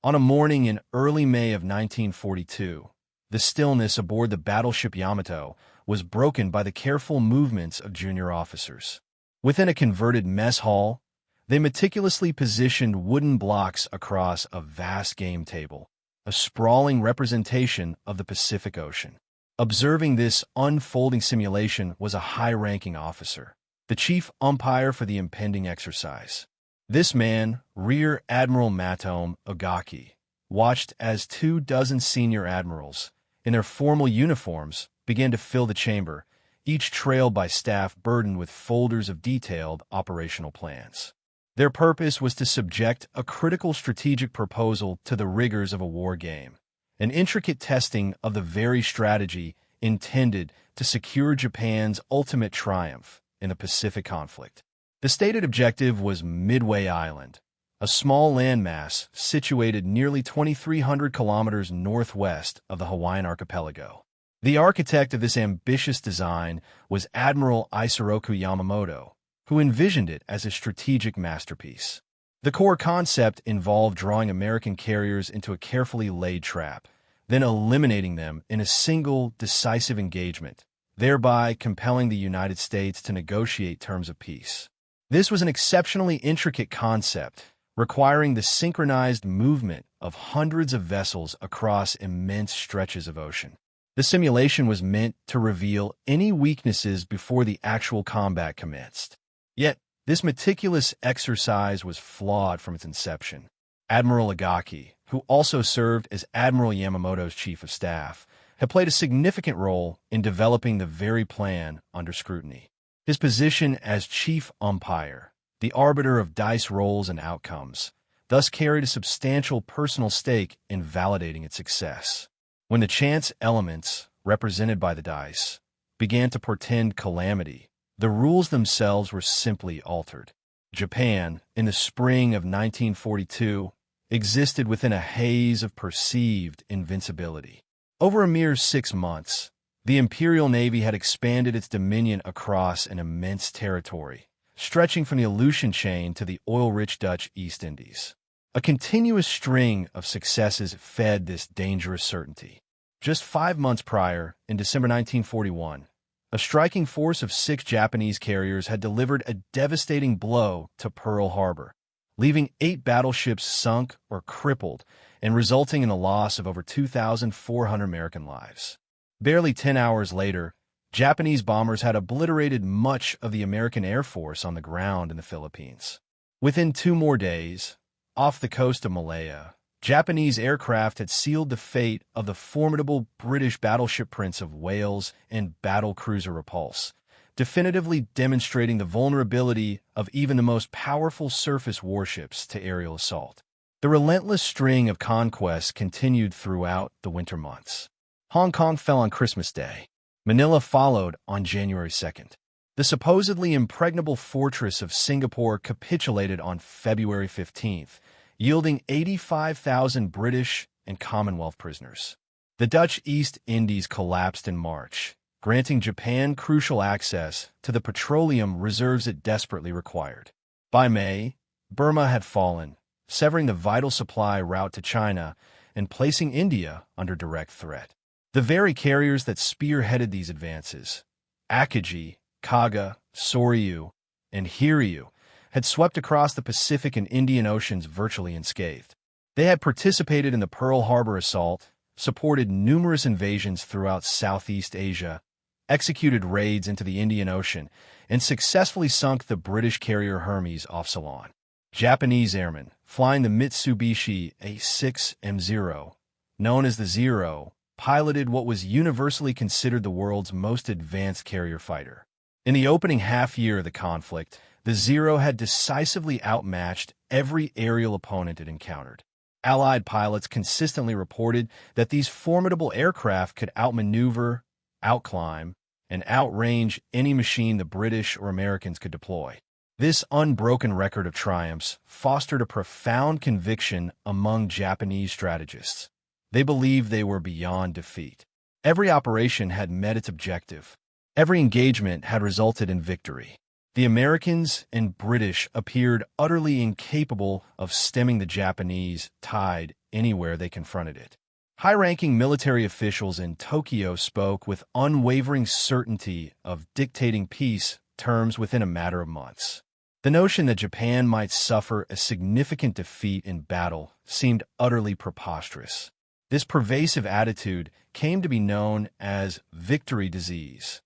On a morning in early May of 1942, the stillness aboard the battleship Yamato was broken by the careful movements of junior officers. Within a converted mess hall, they meticulously positioned wooden blocks across a vast game table, a sprawling representation of the Pacific Ocean. Observing this unfolding simulation was a high-ranking officer, the chief umpire for the impending exercise. This man, Rear Admiral Matome Ogaki, watched as 24 senior admirals, in their formal uniforms, began to fill the chamber, each trailed by staff burdened with folders of detailed operational plans. Their purpose was to subject a critical strategic proposal to the rigors of a war game, an intricate testing of the very strategy intended to secure Japan's ultimate triumph in the Pacific conflict. The stated objective was Midway Island, a small landmass situated nearly 2,300 kilometers northwest of the Hawaiian archipelago. The architect of this ambitious design was Admiral Isoroku Yamamoto, who envisioned it as a strategic masterpiece. The core concept involved drawing American carriers into a carefully laid trap, then eliminating them in a single, decisive engagement, thereby compelling the United States to negotiate terms of peace. This was an exceptionally intricate concept, requiring the synchronized movement of hundreds of vessels across immense stretches of ocean. The simulation was meant to reveal any weaknesses before the actual combat commenced. Yet, this meticulous exercise was flawed from its inception. Admiral Ogaki, who also served as Admiral Yamamoto's chief of staff, had played a significant role in developing the very plan under scrutiny. His position as chief umpire, the arbiter of dice rolls and outcomes, thus carried a substantial personal stake in validating its success. When the chance elements, represented by the dice, began to portend calamity, the rules themselves were simply altered. Japan, in the spring of 1942, existed within a haze of perceived invincibility. Over a mere 6 months, the Imperial Navy had expanded its dominion across an immense territory, stretching from the Aleutian chain to the oil-rich Dutch East Indies. A continuous string of successes fed this dangerous certainty. Just 5 months prior, in December 1941, a striking force of 6 Japanese carriers had delivered a devastating blow to Pearl Harbor, leaving 8 battleships sunk or crippled and resulting in the loss of over 2,400 American lives. Barely 10 hours later, Japanese bombers had obliterated much of the American Air Force on the ground in the Philippines. Within 2 more days, off the coast of Malaya, Japanese aircraft had sealed the fate of the formidable British battleship Prince of Wales and battlecruiser Repulse, definitively demonstrating the vulnerability of even the most powerful surface warships to aerial assault. The relentless string of conquests continued throughout the winter months. Hong Kong fell on Christmas Day. Manila followed on January 2nd. The supposedly impregnable fortress of Singapore capitulated on February 15th, yielding 85,000 British and Commonwealth prisoners. The Dutch East Indies collapsed in March, granting Japan crucial access to the petroleum reserves it desperately required. By May, Burma had fallen, severing the vital supply route to China and placing India under direct threat. The very carriers that spearheaded these advances, Akagi, Kaga, Soryu, and Hiryu, had swept across the Pacific and Indian Oceans virtually unscathed. They had participated in the Pearl Harbor assault, supported numerous invasions throughout Southeast Asia, executed raids into the Indian Ocean, and successfully sunk the British carrier Hermes off Ceylon. Japanese airmen, flying the Mitsubishi A6M0, known as the Zero, piloted what was universally considered the world's most advanced carrier fighter. In the opening half-year of the conflict, the Zero had decisively outmatched every aerial opponent it encountered. Allied pilots consistently reported that these formidable aircraft could outmaneuver, outclimb, and outrange any machine the British or Americans could deploy. This unbroken record of triumphs fostered a profound conviction among Japanese strategists. They believed they were beyond defeat. Every operation had met its objective. Every engagement had resulted in victory. The Americans and British appeared utterly incapable of stemming the Japanese tide anywhere they confronted it. High-ranking military officials in Tokyo spoke with unwavering certainty of dictating peace terms within a matter of months. The notion that Japan might suffer a significant defeat in battle seemed utterly preposterous. This pervasive attitude came to be known as victory disease.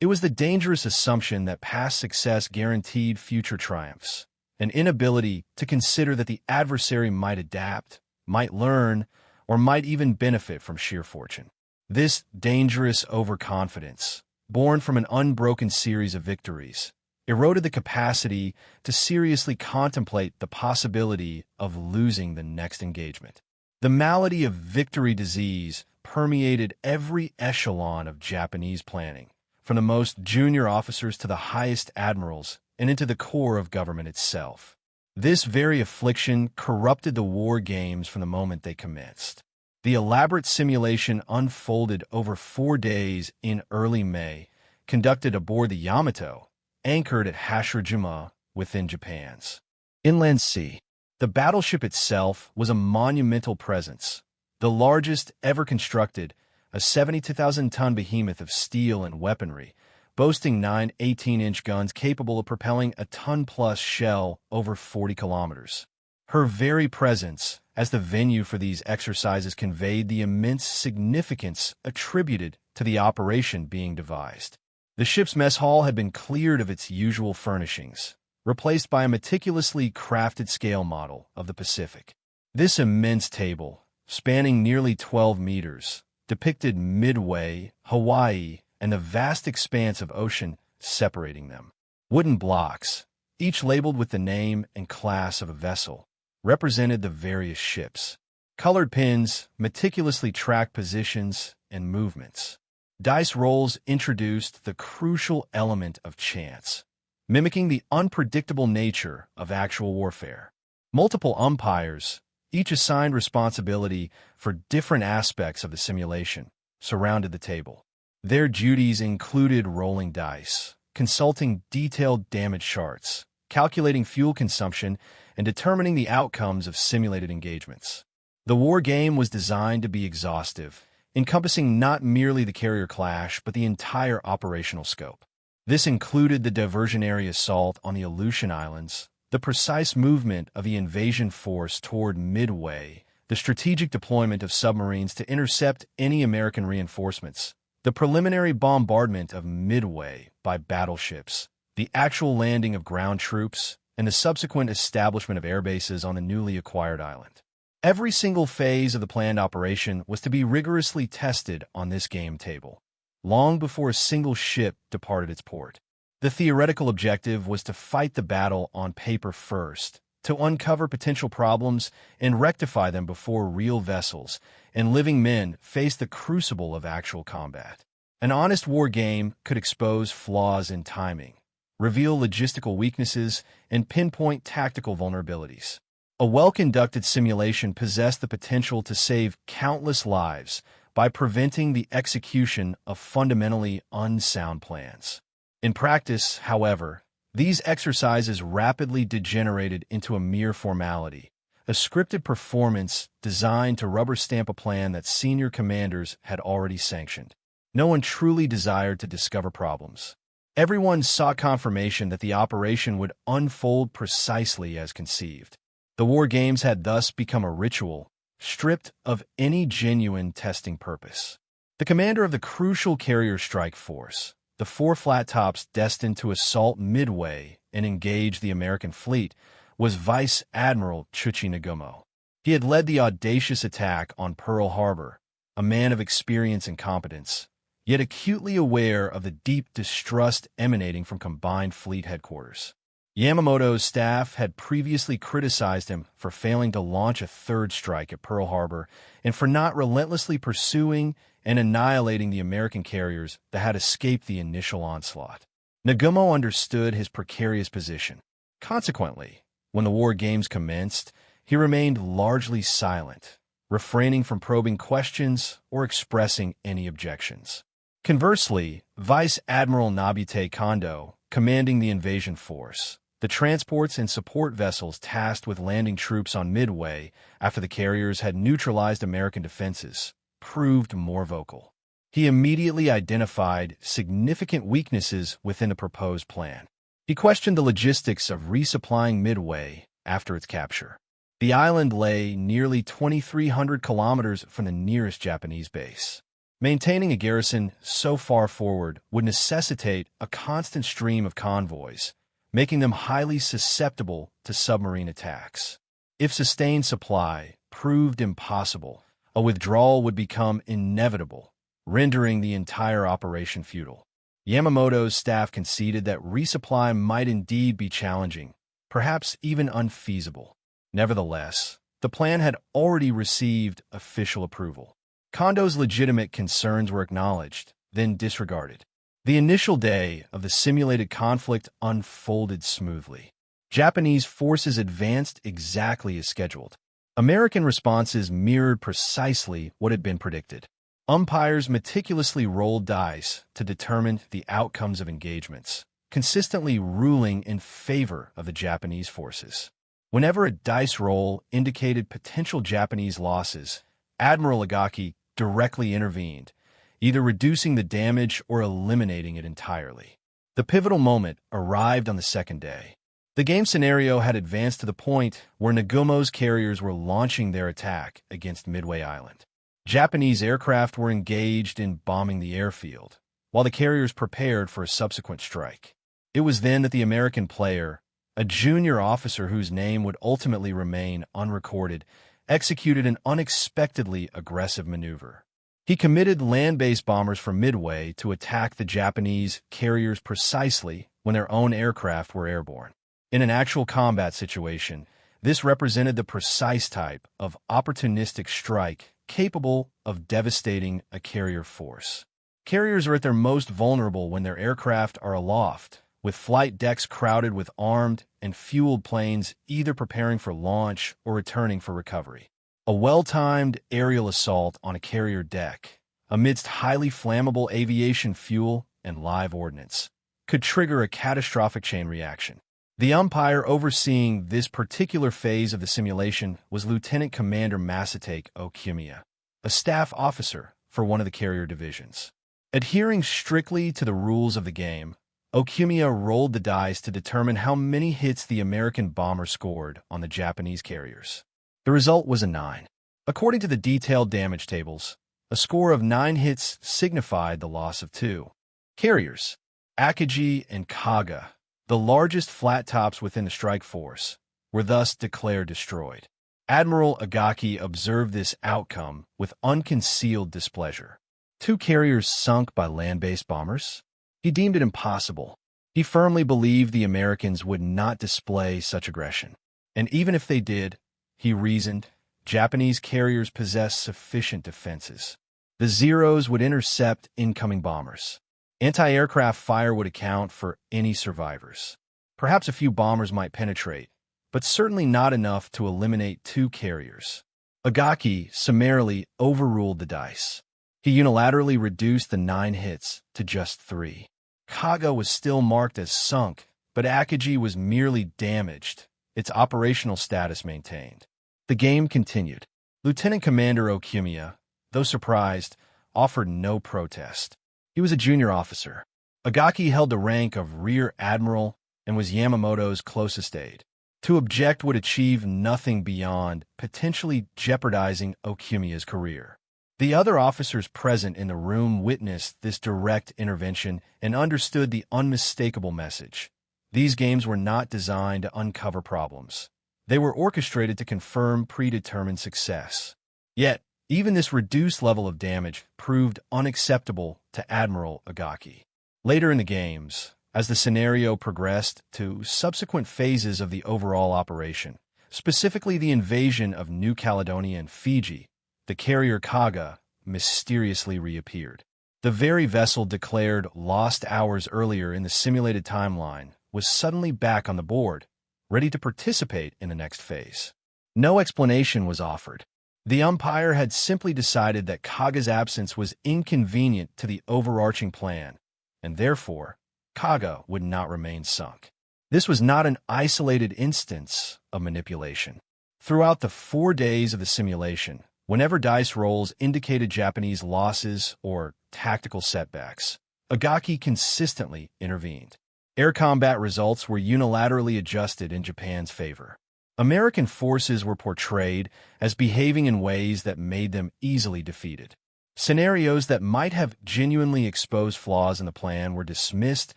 It was the dangerous assumption that past success guaranteed future triumphs, an inability to consider that the adversary might adapt, might learn, or might even benefit from sheer fortune. This dangerous overconfidence, born from an unbroken series of victories, eroded the capacity to seriously contemplate the possibility of losing the next engagement. The malady of victory disease permeated every echelon of Japanese planning, from the most junior officers to the highest admirals and into the core of government itself. This very affliction corrupted the war games from the moment they commenced. The elaborate simulation unfolded over 4 days in early May, conducted aboard the Yamato, anchored at Hashirajima within Japan's inland sea. The battleship itself was a monumental presence, the largest ever constructed, a 72,000-ton behemoth of steel and weaponry, boasting 9 18-inch guns capable of propelling a ton-plus shell over 40 kilometers. Her very presence as the venue for these exercises conveyed the immense significance attributed to the operation being devised. The ship's mess hall had been cleared of its usual furnishings, replaced by a meticulously crafted scale model of the Pacific. This immense table, spanning nearly 12 meters, depicted Midway, Hawaii, and the vast expanse of ocean separating them. Wooden blocks, each labeled with the name and class of a vessel, represented the various ships. Colored pins meticulously tracked positions and movements. Dice rolls introduced the crucial element of chance, mimicking the unpredictable nature of actual warfare. Multiple umpires, each assigned responsibility for different aspects of the simulation, surrounded the table. Their duties included rolling dice, consulting detailed damage charts, calculating fuel consumption, and determining the outcomes of simulated engagements. The war game was designed to be exhaustive, encompassing not merely the carrier clash but the entire operational scope. This included the diversionary assault on the Aleutian Islands, the precise movement of the invasion force toward Midway, the strategic deployment of submarines to intercept any American reinforcements, the preliminary bombardment of Midway by battleships, the actual landing of ground troops, and the subsequent establishment of air bases on the newly acquired island. Every single phase of the planned operation was to be rigorously tested on this game table, long before a single ship departed its port. The theoretical objective was to fight the battle on paper first, to uncover potential problems and rectify them before real vessels and living men faced the crucible of actual combat. An honest war game could expose flaws in timing, reveal logistical weaknesses, and pinpoint tactical vulnerabilities. A well-conducted simulation possessed the potential to save countless lives by preventing the execution of fundamentally unsound plans. In practice, however, these exercises rapidly degenerated into a mere formality, a scripted performance designed to rubber-stamp a plan that senior commanders had already sanctioned. No one truly desired to discover problems. Everyone sought confirmation that the operation would unfold precisely as conceived. The war games had thus become a ritual, stripped of any genuine testing purpose. The commander of the crucial carrier strike force, the 4 flat tops destined to assault Midway and engage the American fleet, was Vice Admiral Chuchi Nagumo. He had led the audacious attack on Pearl Harbor, a man of experience and competence, yet acutely aware of the deep distrust emanating from combined fleet headquarters. Yamamoto's staff had previously criticized him for failing to launch a 3rd strike at Pearl Harbor and for not relentlessly pursuing and annihilating the American carriers that had escaped the initial onslaught. Nagumo understood his precarious position. Consequently, when the war games commenced, he remained largely silent, refraining from probing questions or expressing any objections. Conversely, Vice Admiral Nobute Kondo, commanding the invasion force. The transports and support vessels tasked with landing troops on Midway after the carriers had neutralized American defenses proved more vocal. He immediately identified significant weaknesses within the proposed plan. He questioned the logistics of resupplying Midway after its capture. The island lay nearly 2,300 kilometers from the nearest Japanese base. Maintaining a garrison so far forward would necessitate a constant stream of convoys, making them highly susceptible to submarine attacks. If sustained supply proved impossible, a withdrawal would become inevitable, rendering the entire operation futile. Yamamoto's staff conceded that resupply might indeed be challenging, perhaps even unfeasible. Nevertheless, the plan had already received official approval. Kondo's legitimate concerns were acknowledged, then disregarded. The initial day of the simulated conflict unfolded smoothly. Japanese forces advanced exactly as scheduled. American responses mirrored precisely what had been predicted. Umpires meticulously rolled dice to determine the outcomes of engagements, consistently ruling in favor of the Japanese forces. Whenever a dice roll indicated potential Japanese losses, Admiral Agaki directly intervened, either reducing the damage or eliminating it entirely. The pivotal moment arrived on the second day. The game scenario had advanced to the point where Nagumo's carriers were launching their attack against Midway Island. Japanese aircraft were engaged in bombing the airfield, while the carriers prepared for a subsequent strike. It was then that the American player, a junior officer whose name would ultimately remain unrecorded, executed an unexpectedly aggressive maneuver. He committed land-based bombers from Midway to attack the Japanese carriers precisely when their own aircraft were airborne. In an actual combat situation, this represented the precise type of opportunistic strike capable of devastating a carrier force. Carriers are at their most vulnerable when their aircraft are aloft, with flight decks crowded with armed and fueled planes either preparing for launch or returning for recovery. A well-timed aerial assault on a carrier deck, amidst highly flammable aviation fuel and live ordnance, could trigger a catastrophic chain reaction. The umpire overseeing this particular phase of the simulation was Lieutenant Commander Masatake Okumiya, a staff officer for one of the carrier divisions. Adhering strictly to the rules of the game, Okumiya rolled the dice to determine how many hits the American bomber scored on the Japanese carriers. The result was a 9. According to the detailed damage tables, a score of 9 hits signified the loss of 2 carriers. Akagi and Kaga, the largest flat tops within the strike force, were thus declared destroyed. Admiral Agaki observed this outcome with unconcealed displeasure. 2 carriers sunk by land-based bombers? He deemed it impossible. He firmly believed the Americans would not display such aggression. And even if they did, he reasoned, Japanese carriers possessed sufficient defenses. The Zeros would intercept incoming bombers. Anti-aircraft fire would account for any survivors. Perhaps a few bombers might penetrate, but certainly not enough to eliminate 2 carriers. Agaki summarily overruled the dice. He unilaterally reduced the 9 hits to just 3. Kaga was still marked as sunk, but Akagi was merely damaged, its operational status maintained. The game continued. Lieutenant Commander Okumiya, though surprised, offered no protest. He was a junior officer. Agaki held the rank of Rear Admiral and was Yamamoto's closest aide. To object would achieve nothing beyond potentially jeopardizing Okumiya's career. The other officers present in the room witnessed this direct intervention and understood the unmistakable message. These games were not designed to uncover problems. They were orchestrated to confirm predetermined success. Yet, even this reduced level of damage proved unacceptable to Admiral Agaki. Later in the games, as the scenario progressed to subsequent phases of the overall operation, specifically the invasion of New Caledonia and Fiji, the carrier Kaga mysteriously reappeared. The very vessel declared lost hours earlier in the simulated timeline was suddenly back on the board, ready to participate in the next phase. No explanation was offered. The umpire had simply decided that Kaga's absence was inconvenient to the overarching plan, and therefore, Kaga would not remain sunk. This was not an isolated instance of manipulation. Throughout the 4 days of the simulation, whenever dice rolls indicated Japanese losses or tactical setbacks, Agaki consistently intervened. Air combat results were unilaterally adjusted in Japan's favor. American forces were portrayed as behaving in ways that made them easily defeated. Scenarios that might have genuinely exposed flaws in the plan were dismissed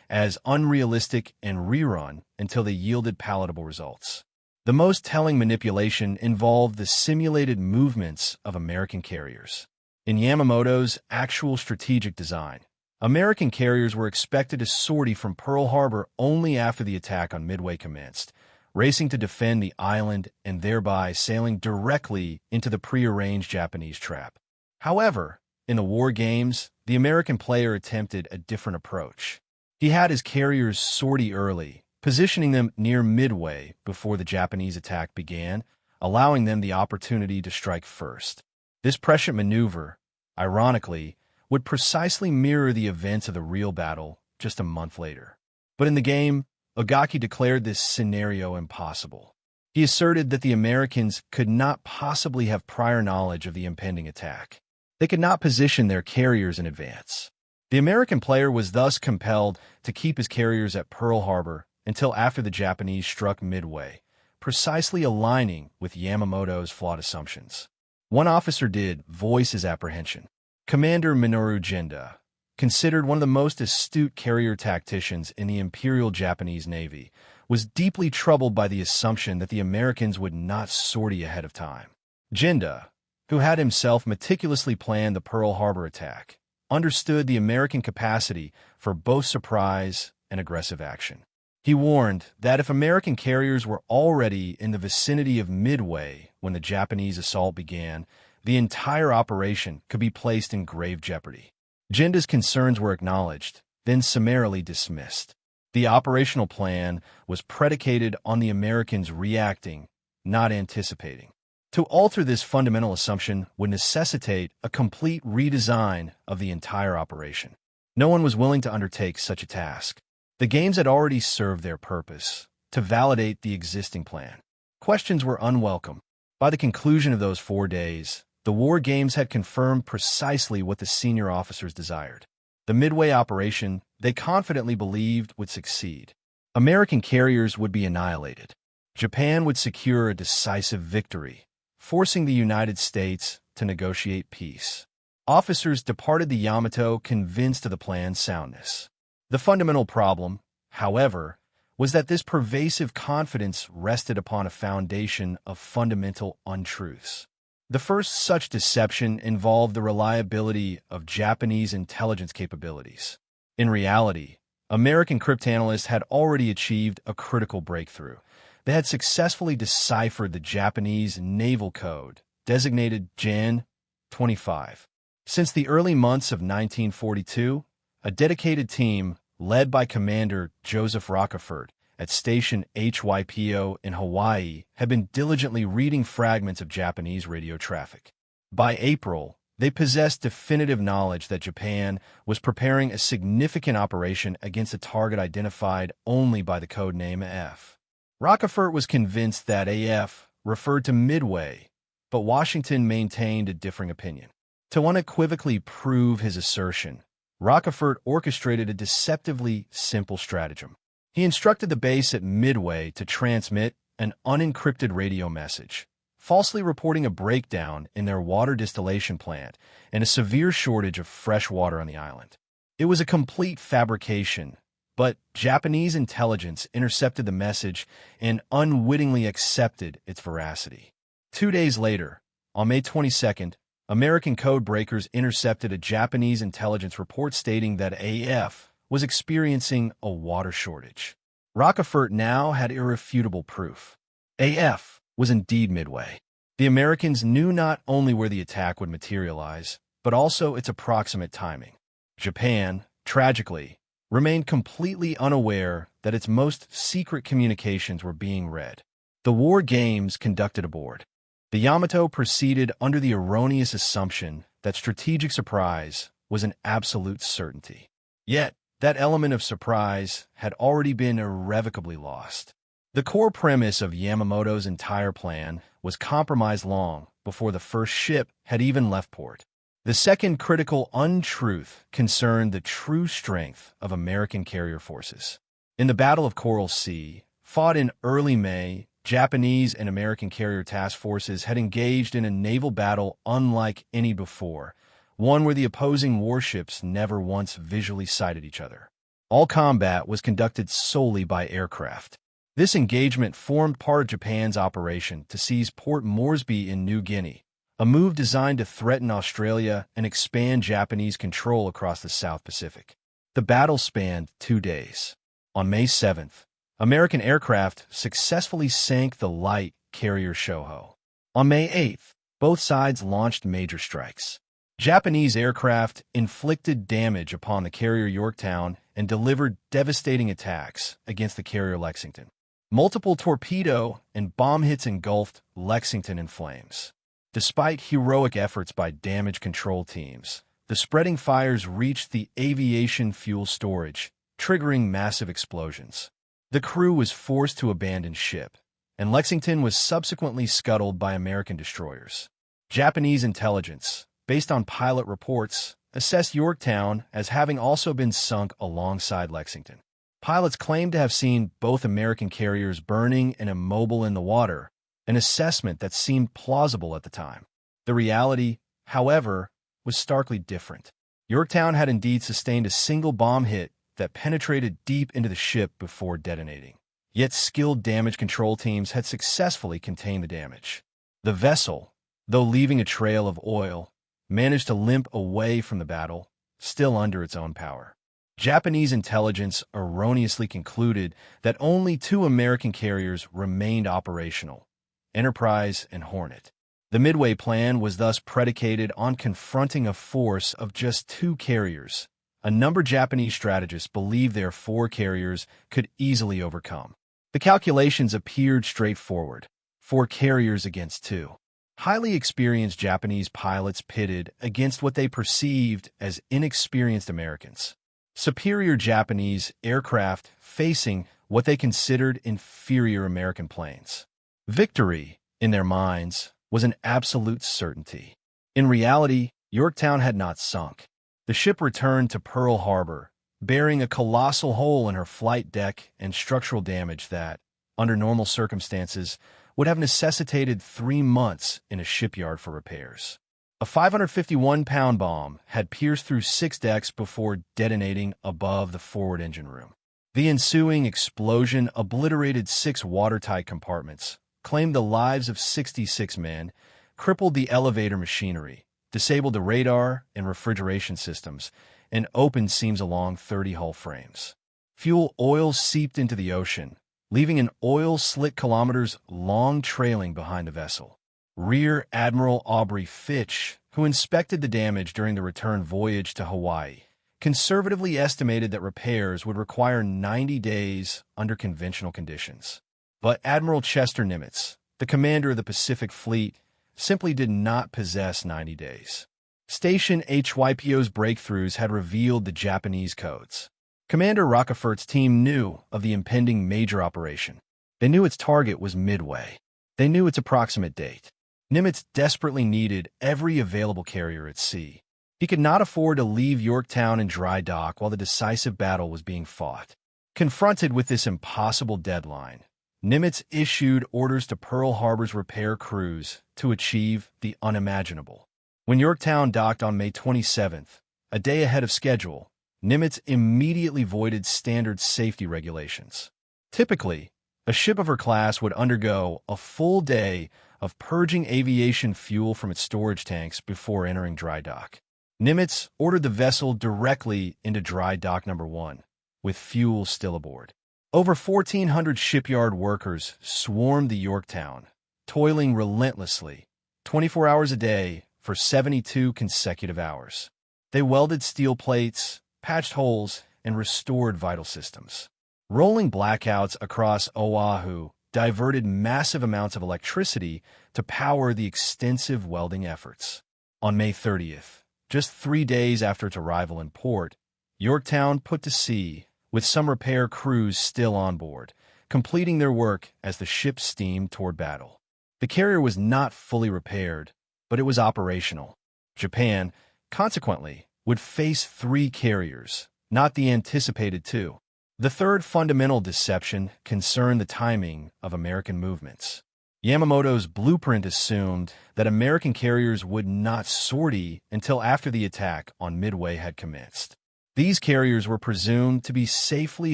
as unrealistic and rerun until they yielded palatable results. The most telling manipulation involved the simulated movements of American carriers. In Yamamoto's actual strategic design, American carriers were expected to sortie from Pearl Harbor only after the attack on Midway commenced, racing to defend the island and thereby sailing directly into the prearranged Japanese trap. However, in the war games, the American player attempted a different approach. He had his carriers sortie early, positioning them near Midway before the Japanese attack began, allowing them the opportunity to strike first. This prescient maneuver, ironically, would precisely mirror the events of the real battle just a month later. But in the game, Agaki declared this scenario impossible. He asserted that the Americans could not possibly have prior knowledge of the impending attack. They could not position their carriers in advance. The American player was thus compelled to keep his carriers at Pearl Harbor until after the Japanese struck Midway, precisely aligning with Yamamoto's flawed assumptions. One officer did voice his apprehension. Commander Minoru Jinda, considered one of the most astute carrier tacticians in the Imperial Japanese Navy, was deeply troubled by the assumption that the Americans would not sortie ahead of time. Jinda, who had himself meticulously planned the Pearl Harbor attack, understood the American capacity for both surprise and aggressive action. He warned that if American carriers were already in the vicinity of Midway when the Japanese assault began, the entire operation could be placed in grave jeopardy. Jinda's concerns were acknowledged, then summarily dismissed. The operational plan was predicated on the Americans reacting, not anticipating. To alter this fundamental assumption would necessitate a complete redesign of the entire operation. No one was willing to undertake such a task. The games had already served their purpose, to validate the existing plan. Questions were unwelcome. By the conclusion of those 4 days, the war games had confirmed precisely what the senior officers desired. The Midway operation, they confidently believed, would succeed. American carriers would be annihilated. Japan would secure a decisive victory, forcing the United States to negotiate peace. Officers departed the Yamato convinced of the plan's soundness. The fundamental problem, however, was that this pervasive confidence rested upon a foundation of fundamental untruths. The first such deception involved the reliability of Japanese intelligence capabilities. In reality, American cryptanalysts had already achieved a critical breakthrough. They had successfully deciphered the Japanese naval code, designated Jan 25. Since the early months of 1942, a dedicated team, led by Commander Joseph Rockefort at Station HYPO in Hawaii, had been diligently reading fragments of Japanese radio traffic. By April, they possessed definitive knowledge that Japan was preparing a significant operation against a target identified only by the code name F. Rockefort was convinced that AF referred to Midway, but Washington maintained a differing opinion. To unequivocally prove his assertion, Rockefort orchestrated a deceptively simple stratagem. He instructed the base at Midway to transmit an unencrypted radio message, falsely reporting a breakdown in their water distillation plant and a severe shortage of fresh water on the island. It was a complete fabrication, but Japanese intelligence intercepted the message and unwittingly accepted its veracity. 2 days later, on May 22nd, American code breakers intercepted a Japanese intelligence report stating that AF was experiencing a water shortage. Rockefort now had irrefutable proof. AF was indeed Midway. The Americans knew not only where the attack would materialize, but also its approximate timing. Japan, tragically, remained completely unaware that its most secret communications were being read. The war games conducted aboard. The Yamato proceeded under the erroneous assumption that strategic surprise was an absolute certainty. Yet, That element of surprise had already been irrevocably lost. The core premise of Yamamoto's entire plan was compromised long before the first ship had even left port. The second critical untruth concerned the true strength of American carrier forces. In the Battle of Coral Sea, fought in early May, Japanese and American carrier task forces had engaged in a naval battle unlike any before, one where the opposing warships never once visually sighted each other. All combat was conducted solely by aircraft. This engagement formed part of Japan's operation to seize Port Moresby in New Guinea, a move designed to threaten Australia and expand Japanese control across the South Pacific. The battle spanned 2 days. On May 7th, American aircraft successfully sank the light carrier Shoho. On May 8th, both sides launched major strikes. Japanese aircraft inflicted damage upon the carrier Yorktown and delivered devastating attacks against the carrier Lexington. Multiple torpedo and bomb hits engulfed Lexington in flames. Despite heroic efforts by damage control teams, the spreading fires reached the aviation fuel storage, triggering massive explosions. The crew was forced to abandon ship, and Lexington was subsequently scuttled by American destroyers. Japanese intelligence, based on pilot reports, assessed Yorktown as having also been sunk alongside Lexington. Pilots claimed to have seen both American carriers burning and immobile in the water, an assessment that seemed plausible at the time. The reality, however, was starkly different. Yorktown had indeed sustained a single bomb hit that penetrated deep into the ship before detonating. Yet skilled damage control teams had successfully contained the damage. The vessel, though leaving a trail of oil, managed to limp away from the battle, still under its own power. Japanese intelligence erroneously concluded that only 2 American carriers remained operational, Enterprise and Hornet. The Midway plan was thus predicated on confronting a force of just 2 carriers, a number Japanese strategists believed their 4 carriers could easily overcome. The calculations appeared straightforward: 4 carriers against 2. Highly experienced Japanese pilots pitted against what they perceived as inexperienced Americans. Superior Japanese aircraft facing what they considered inferior American planes. Victory, in their minds, was an absolute certainty. In reality, Yorktown had not sunk. The ship returned to Pearl Harbor, bearing a colossal hole in her flight deck and structural damage that, under normal circumstances, would have necessitated 3 months in a shipyard for repairs. A 551-pound bomb had pierced through 6 decks before detonating above the forward engine room. The ensuing explosion obliterated 6 watertight compartments, claimed the lives of 66 men, crippled the elevator machinery, disabled the radar and refrigeration systems, and opened seams along 30 hull frames. Fuel oil seeped into the ocean, leaving an oil slick kilometers long trailing behind the vessel. Rear Admiral Aubrey Fitch, who inspected the damage during the return voyage to Hawaii, conservatively estimated that repairs would require 90 days under conventional conditions. But Admiral Chester Nimitz, the commander of the Pacific Fleet, simply did not possess 90 days. Station HYPO's breakthroughs had revealed the Japanese codes. Commander Rockefeller's team knew of the impending major operation. They knew its target was Midway. They knew its approximate date. Nimitz desperately needed every available carrier at sea. He could not afford to leave Yorktown in dry dock while the decisive battle was being fought. Confronted with this impossible deadline, Nimitz issued orders to Pearl Harbor's repair crews to achieve the unimaginable. When Yorktown docked on May 27th, a day ahead of schedule, Nimitz immediately voided standard safety regulations. Typically, a ship of her class would undergo a full day of purging aviation fuel from its storage tanks before entering dry dock. Nimitz ordered the vessel directly into dry dock number 1, with fuel still aboard. Over 1,400 shipyard workers swarmed the Yorktown, toiling relentlessly, 24 hours a day for 72 consecutive hours. They welded steel plates, patched holes, and restored vital systems. Rolling blackouts across Oahu diverted massive amounts of electricity to power the extensive welding efforts. On May 30th, just 3 days after its arrival in port, Yorktown put to sea, with some repair crews still on board, completing their work as the ship steamed toward battle. The carrier was not fully repaired, but it was operational. Japan, consequently, would face 3 carriers, not the anticipated 2. The third fundamental deception concerned the timing of American movements. Yamamoto's blueprint assumed that American carriers would not sortie until after the attack on Midway had commenced. These carriers were presumed to be safely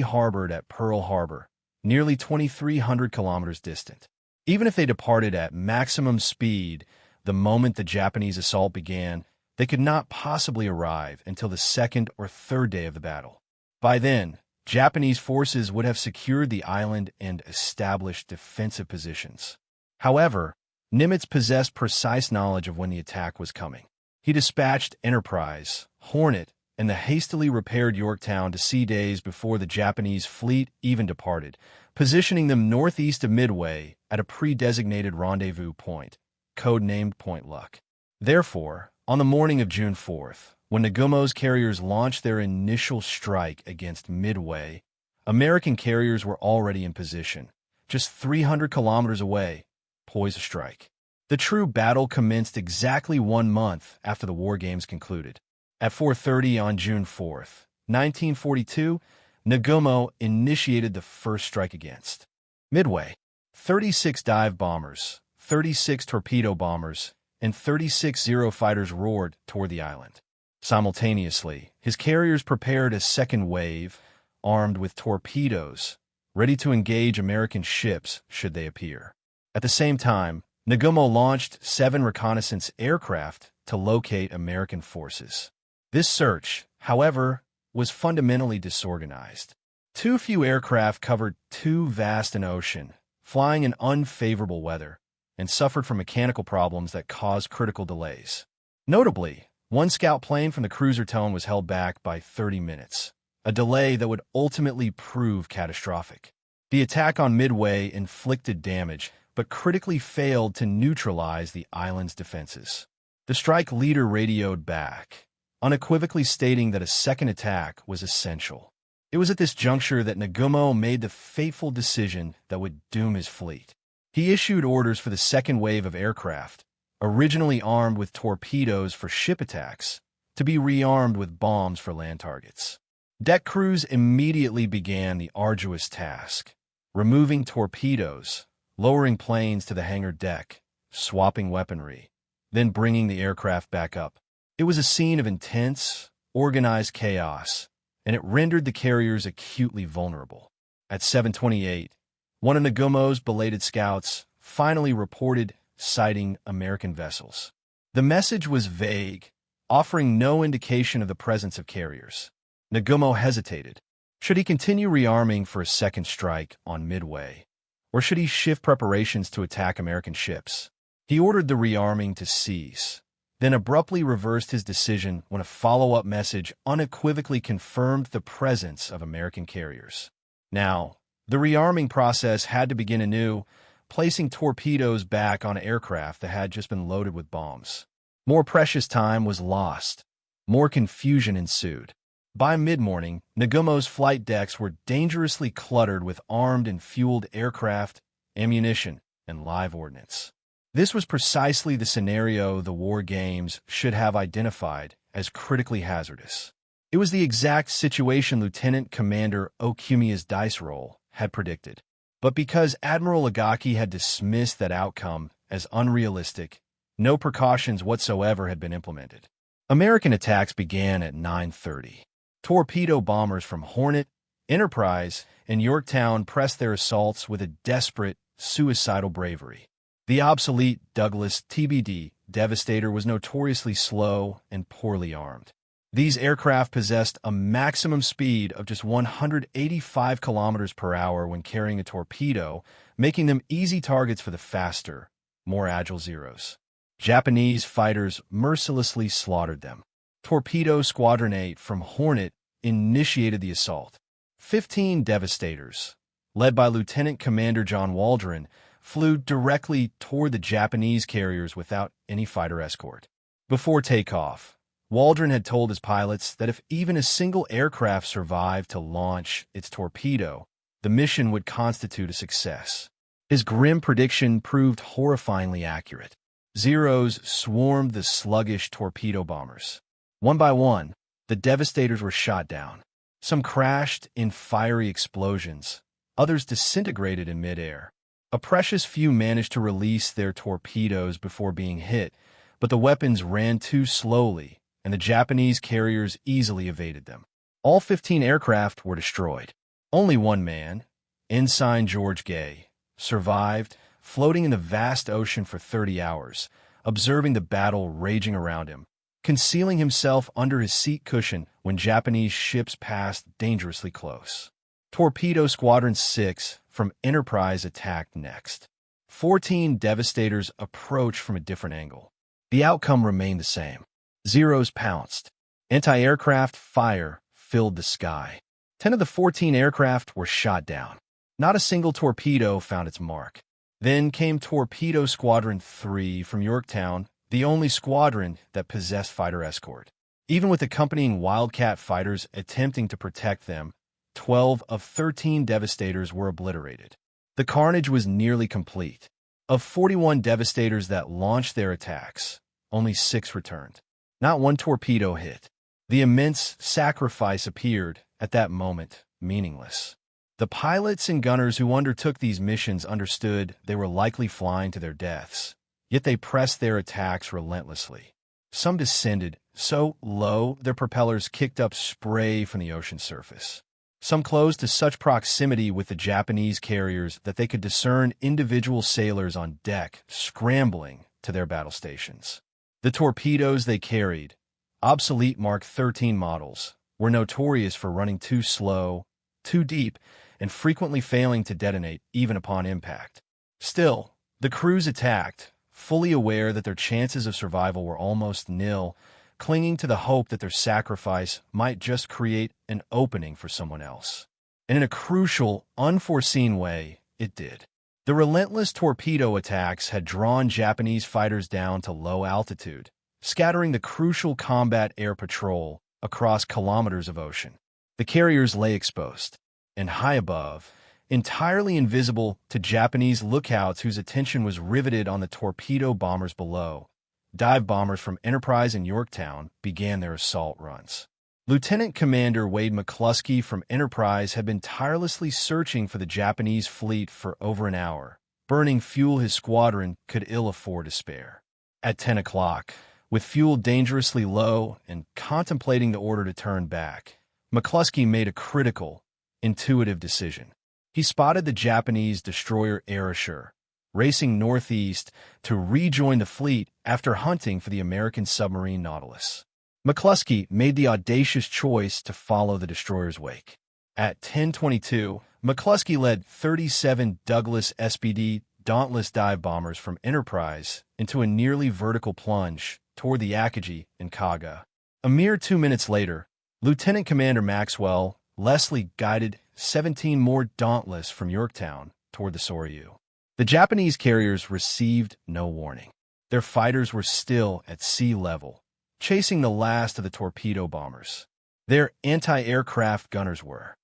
harbored at Pearl Harbor, nearly 2,300 kilometers distant. Even if they departed at maximum speed the moment the Japanese assault began, they could not possibly arrive until the second or third day of the battle. By then, Japanese forces would have secured the island and established defensive positions. However, Nimitz possessed precise knowledge of when the attack was coming. He dispatched Enterprise, Hornet, and the hastily repaired Yorktown to sea days before the Japanese fleet even departed, positioning them northeast of Midway at a pre-designated rendezvous point, codenamed Point Luck. Therefore, on the morning of June 4th, when Nagumo's carriers launched their initial strike against Midway, American carriers were already in position, just 300 kilometers away, poised to strike. The true battle commenced exactly 1 month after the war games concluded. At 4:30 on June 4th, 1942, Nagumo initiated the first strike against Midway. 36 dive bombers, 36 torpedo bombers, and 36 Zero fighters roared toward the island. Simultaneously, his carriers prepared a second wave, armed with torpedoes, ready to engage American ships should they appear. At the same time, Nagumo launched 7 reconnaissance aircraft to locate American forces. This search, however, was fundamentally disorganized. Too few aircraft covered too vast an ocean, flying in unfavorable weather, and suffered from mechanical problems that caused critical delays. Notably, 1 scout plane from the cruiser tone was held back by 30 minutes, a delay that would ultimately prove catastrophic. The attack on Midway inflicted damage, but critically failed to neutralize the island's defenses. The strike leader radioed back, unequivocally stating that a second attack was essential. It was at this juncture that Nagumo made the fateful decision that would doom his fleet. He issued orders for the second wave of aircraft, originally armed with torpedoes for ship attacks, to be rearmed with bombs for land targets. Deck crews immediately began the arduous task, removing torpedoes, lowering planes to the hangar deck, swapping weaponry, then bringing the aircraft back up. It was a scene of intense, organized chaos, and it rendered the carriers acutely vulnerable. At 7:28, one of Nagumo's belated scouts finally reported sighting American vessels. The message was vague, offering no indication of the presence of carriers. Nagumo hesitated. Should he continue rearming for a second strike on Midway, or should he shift preparations to attack American ships? He ordered the rearming to cease, then abruptly reversed his decision when a follow-up message unequivocally confirmed the presence of American carriers. Now, the rearming process had to begin anew, placing torpedoes back on aircraft that had just been loaded with bombs. More precious time was lost. More confusion ensued. By mid-morning, Nagumo's flight decks were dangerously cluttered with armed and fueled aircraft, ammunition, and live ordnance. This was precisely the scenario the war games should have identified as critically hazardous. It was the exact situation Lieutenant Commander Okumiya's dice roll had predicted. But because Admiral Agaki had dismissed that outcome as unrealistic, no precautions whatsoever had been implemented. American attacks began at 9:30. Torpedo bombers from Hornet, Enterprise, and Yorktown pressed their assaults with a desperate, suicidal bravery. The obsolete Douglas TBD Devastator was notoriously slow and poorly armed. These aircraft possessed a maximum speed of just 185 kilometers per hour when carrying a torpedo, making them easy targets for the faster, more agile Zeros. Japanese fighters mercilessly slaughtered them. Torpedo Squadron 8 from Hornet initiated the assault. 15 Devastators, led by Lieutenant Commander John Waldron, flew directly toward the Japanese carriers without any fighter escort. Before takeoff, Waldron had told his pilots that if even a single aircraft survived to launch its torpedo, the mission would constitute a success. His grim prediction proved horrifyingly accurate. Zeros swarmed the sluggish torpedo bombers. One by one, the devastators were shot down. Some crashed in fiery explosions, others disintegrated in midair. A precious few managed to release their torpedoes before being hit, but the weapons ran too slowly, and the Japanese carriers easily evaded them. All 15 aircraft were destroyed. Only one man, Ensign George Gay, survived, floating in the vast ocean for 30 hours, observing the battle raging around him, concealing himself under his seat cushion when Japanese ships passed dangerously close. Torpedo Squadron 6 from Enterprise attacked next. 14 devastators approached from a different angle. The outcome remained the same. Zeros pounced. Anti-aircraft fire filled the sky. 10 of the 14 aircraft were shot down. Not a single torpedo found its mark. Then came Torpedo Squadron 3 from Yorktown, the only squadron that possessed fighter escort. Even with accompanying Wildcat fighters attempting to protect them, 12 of 13 devastators were obliterated. The carnage was nearly complete. Of 41 devastators that launched their attacks, only 6 returned. Not one torpedo hit. The immense sacrifice appeared, at that moment, meaningless. The pilots and gunners who undertook these missions understood they were likely flying to their deaths, yet they pressed their attacks relentlessly. Some descended so low their propellers kicked up spray from the ocean surface. Some closed to such proximity with the Japanese carriers that they could discern individual sailors on deck scrambling to their battle stations. The torpedoes they carried, obsolete Mark 13 models, were notorious for running too slow, too deep, and frequently failing to detonate even upon impact. Still, the crews attacked, fully aware that their chances of survival were almost nil, clinging to the hope that their sacrifice might just create an opening for someone else. And in a crucial, unforeseen way, it did. The relentless torpedo attacks had drawn Japanese fighters down to low altitude, scattering the crucial combat air patrol across kilometers of ocean. The carriers lay exposed, and high above, entirely invisible to Japanese lookouts whose attention was riveted on the torpedo bombers below. Dive bombers from Enterprise and Yorktown began their assault runs. Lieutenant Commander Wade McCluskey from Enterprise had been tirelessly searching for the Japanese fleet for over an hour. Burning fuel his squadron could ill afford to spare. At 10 o'clock, with fuel dangerously low and contemplating the order to turn back, McCluskey made a critical, intuitive decision. He spotted the Japanese destroyer Airasure, racing northeast to rejoin the fleet after hunting for the American submarine Nautilus. McCluskey made the audacious choice to follow the destroyer's wake. At 10:22, McCluskey led 37 Douglas SPD Dauntless dive bombers from Enterprise into a nearly vertical plunge toward the Akagi in Kaga. A mere 2 minutes later, Lieutenant Commander Maxwell Leslie guided 17 more Dauntless from Yorktown toward the Soryu. The Japanese carriers received no warning. Their fighters were still at sea level, chasing the last of the torpedo bombers. Their anti-aircraft gunners were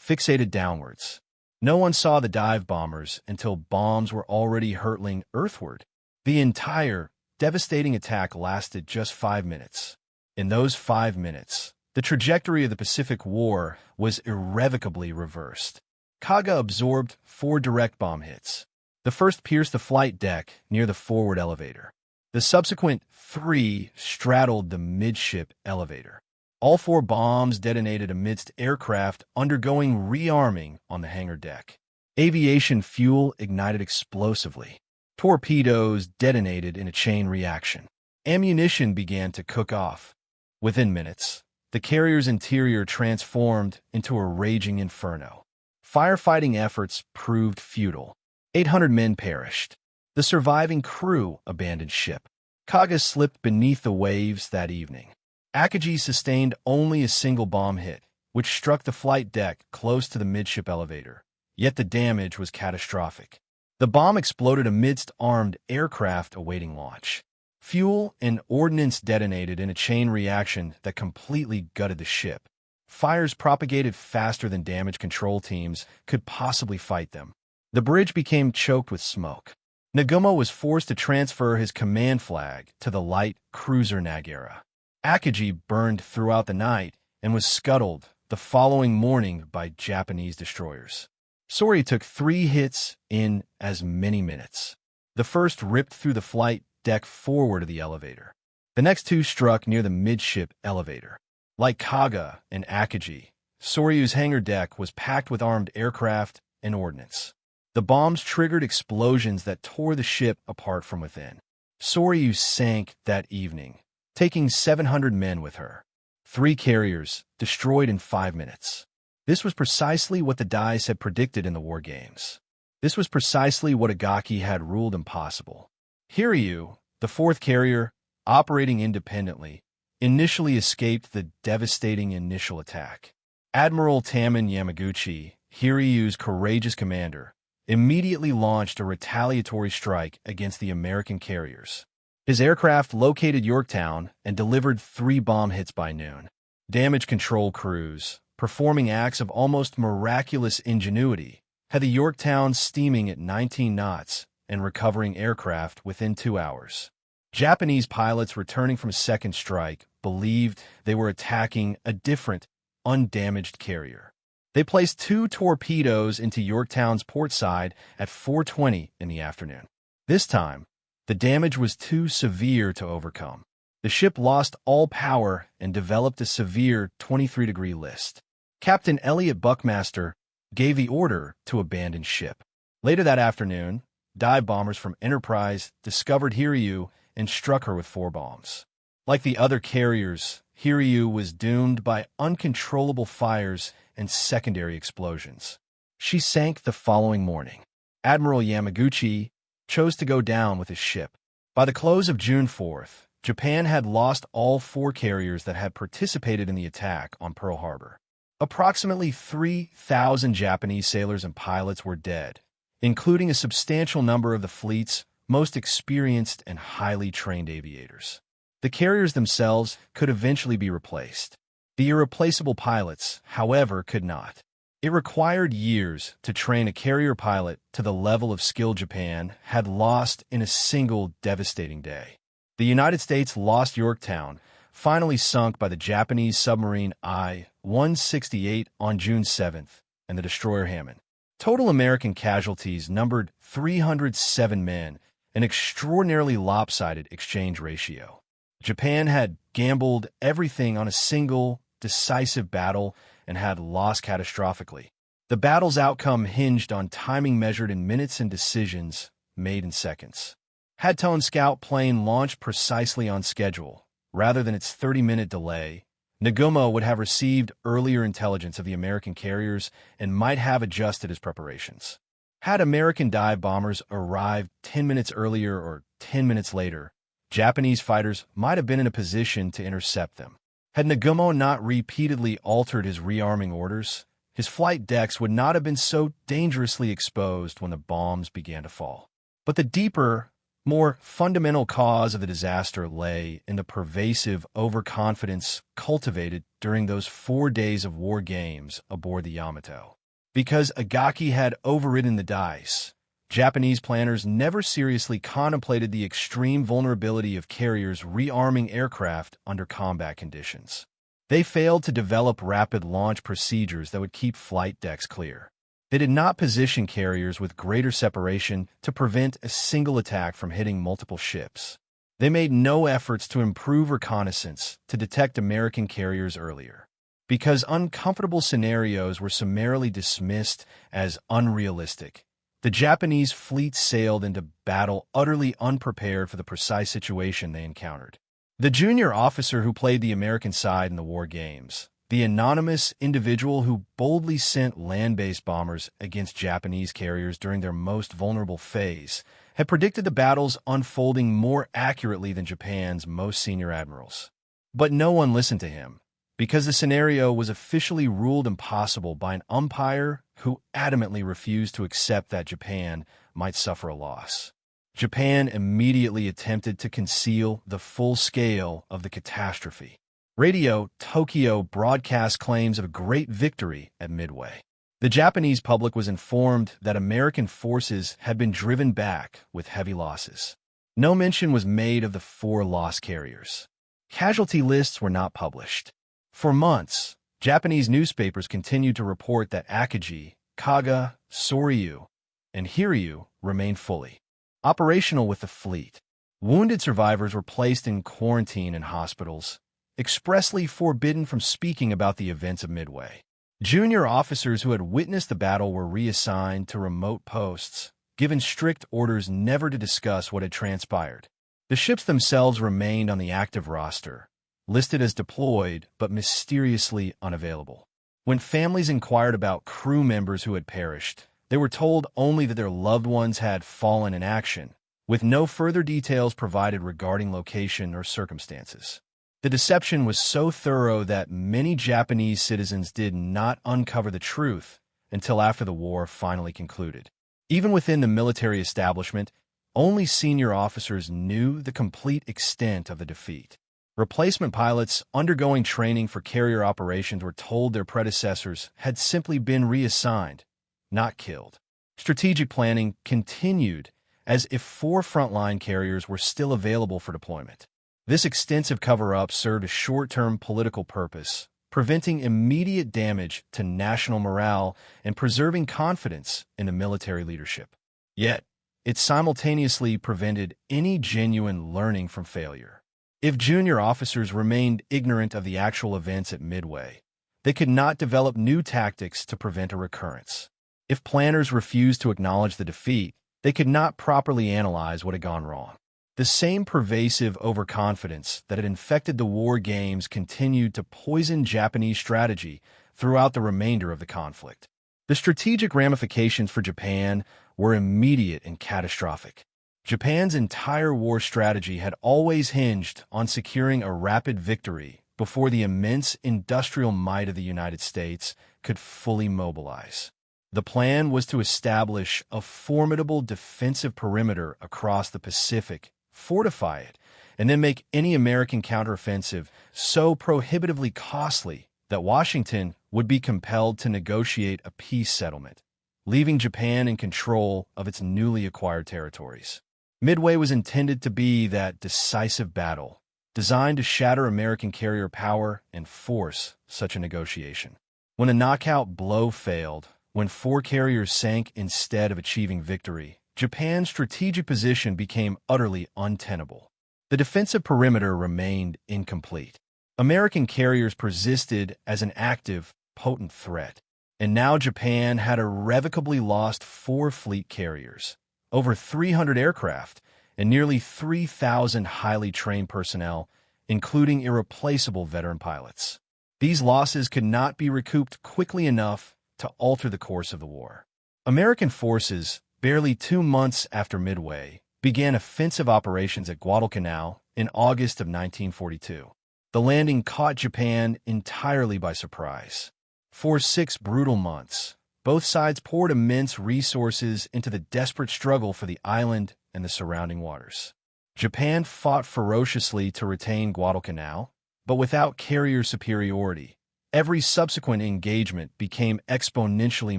fixated downwards. No one saw the dive bombers until bombs were already hurtling earthward. The entire, devastating attack lasted just 5 minutes. In those 5 minutes, the trajectory of the Pacific War was irrevocably reversed. Kaga absorbed 4 direct bomb hits. The first pierced the flight deck near the forward elevator. The subsequent 3 straddled the midship elevator. All 4 bombs detonated amidst aircraft undergoing rearming on the hangar deck. Aviation fuel ignited explosively. Torpedoes detonated in a chain reaction. Ammunition began to cook off. Within minutes, the carrier's interior transformed into a raging inferno. Firefighting efforts proved futile. 800 men perished. The surviving crew abandoned ship. Kaga slipped beneath the waves that evening. Akagi sustained only a single bomb hit, which struck the flight deck close to the midship elevator. Yet the damage was catastrophic. The bomb exploded amidst armed aircraft awaiting launch. Fuel and ordnance detonated in a chain reaction that completely gutted the ship. Fires propagated faster than damage control teams could possibly fight them. The bridge became choked with smoke. Nagumo was forced to transfer his command flag to the light cruiser Nagara. Akagi burned throughout the night and was scuttled the following morning by Japanese destroyers. Soryu took 3 hits in as many minutes. The first ripped through the flight deck forward of the elevator. The next 2 struck near the midship elevator. Like Kaga and Akagi, Soryu's hangar deck was packed with armed aircraft and ordnance. The bombs triggered explosions that tore the ship apart from within. Soryu sank that evening, taking 700 men with her. 3 carriers destroyed in 5 minutes. This was precisely what the dice had predicted in the war games. This was precisely what Agaki had ruled impossible. Hiryu, the 4th carrier, operating independently, initially escaped the devastating initial attack. Admiral Taman Yamaguchi, Hiryu's courageous commander, immediately launched a retaliatory strike against the American carriers. His aircraft located Yorktown and delivered 3 bomb hits by noon. Damage control crews, performing acts of almost miraculous ingenuity, had the Yorktown steaming at 19 knots and recovering aircraft within 2 hours. Japanese pilots returning from a second strike believed they were attacking a different, undamaged carrier. They placed 2 torpedoes into Yorktown's port side at 4:20 in the afternoon. This time, the damage was too severe to overcome. The ship lost all power and developed a severe 23-degree list. Captain Elliot Buckmaster gave the order to abandon ship. Later that afternoon, dive bombers from Enterprise discovered Hiryu and struck her with 4 bombs. Like the other carriers, Hiryu was doomed by uncontrollable fires and secondary explosions. She sank the following morning. Admiral Yamaguchi chose to go down with his ship. By the close of June 4th, Japan had lost all 4 carriers that had participated in the attack on Pearl Harbor. Approximately 3,000 Japanese sailors and pilots were dead, including a substantial number of the fleet's most experienced and highly trained aviators. The carriers themselves could eventually be replaced. The irreplaceable pilots, however, could not. It required years to train a carrier pilot to the level of skill Japan had lost in a single devastating day. The United States lost Yorktown, finally sunk by the Japanese submarine I-168 on June 7th, and the destroyer Hammond. Total American casualties numbered 307 men, an extraordinarily lopsided exchange ratio. Japan had gambled everything on a single, decisive battle and had lost catastrophically. The battle's outcome hinged on timing measured in minutes and decisions made in seconds. Had Tone Scout plane launched precisely on schedule, rather than its 30-minute delay, Nagumo would have received earlier intelligence of the American carriers and might have adjusted his preparations. Had American dive bombers arrived 10 minutes earlier or 10 minutes later, Japanese fighters might have been in a position to intercept them. Had Nagumo not repeatedly altered his rearming orders, his flight decks would not have been so dangerously exposed when the bombs began to fall. But the deeper, more fundamental cause of the disaster lay in the pervasive overconfidence cultivated during those 4 days of war games aboard the Yamato. Because Agaki had overridden the dice, Japanese planners never seriously contemplated the extreme vulnerability of carriers rearming aircraft under combat conditions. They failed to develop rapid launch procedures that would keep flight decks clear. They did not position carriers with greater separation to prevent a single attack from hitting multiple ships. They made no efforts to improve reconnaissance to detect American carriers earlier. Because uncomfortable scenarios were summarily dismissed as unrealistic, the Japanese fleet sailed into battle utterly unprepared for the precise situation they encountered. The junior officer who played the American side in the war games, the anonymous individual who boldly sent land-based bombers against Japanese carriers during their most vulnerable phase, had predicted the battles unfolding more accurately than Japan's most senior admirals. But no one listened to him, because the scenario was officially ruled impossible by an umpire who adamantly refused to accept that Japan might suffer a loss. Japan immediately attempted to conceal the full scale of the catastrophe. Radio Tokyo broadcast claims of a great victory at Midway. The Japanese public was informed that American forces had been driven back with heavy losses. No mention was made of the 4 lost carriers. Casualty lists were not published. For months, Japanese newspapers continued to report that Akagi, Kaga, Soryu, and Hiryu remained fully operational with the fleet. Wounded survivors were placed in quarantine in hospitals, expressly forbidden from speaking about the events of Midway. Junior officers who had witnessed the battle were reassigned to remote posts, given strict orders never to discuss what had transpired. The ships themselves remained on the active roster, listed as deployed but mysteriously unavailable. When families inquired about crew members who had perished, they were told only that their loved ones had fallen in action, with no further details provided regarding location or circumstances. The deception was so thorough that many Japanese citizens did not uncover the truth until after the war finally concluded. Even within the military establishment, only senior officers knew the complete extent of the defeat. Replacement pilots undergoing training for carrier operations were told their predecessors had simply been reassigned, not killed. Strategic planning continued as if 4 frontline carriers were still available for deployment. This extensive cover-up served a short-term political purpose, preventing immediate damage to national morale and preserving confidence in the military leadership. Yet, it simultaneously prevented any genuine learning from failure. If junior officers remained ignorant of the actual events at Midway, they could not develop new tactics to prevent a recurrence. If planners refused to acknowledge the defeat, they could not properly analyze what had gone wrong. The same pervasive overconfidence that had infected the war games continued to poison Japanese strategy throughout the remainder of the conflict. The strategic ramifications for Japan were immediate and catastrophic. Japan's entire war strategy had always hinged on securing a rapid victory before the immense industrial might of the United States could fully mobilize. The plan was to establish a formidable defensive perimeter across the Pacific, fortify it, and then make any American counteroffensive so prohibitively costly that Washington would be compelled to negotiate a peace settlement, leaving Japan in control of its newly acquired territories. Midway was intended to be that decisive battle, designed to shatter American carrier power and force such a negotiation. When a knockout blow failed, when 4 carriers sank instead of achieving victory, Japan's strategic position became utterly untenable. The defensive perimeter remained incomplete. American carriers persisted as an active, potent threat, and now Japan had irrevocably lost 4 fleet carriers, over 300 aircraft, and nearly 3,000 highly trained personnel, including irreplaceable veteran pilots. These losses could not be recouped quickly enough to alter the course of the war. American forces, barely 2 months after Midway, began offensive operations at Guadalcanal in August of 1942. The landing caught Japan entirely by surprise. For 6 brutal months, both sides poured immense resources into the desperate struggle for the island and the surrounding waters. Japan fought ferociously to retain Guadalcanal, but without carrier superiority, every subsequent engagement became exponentially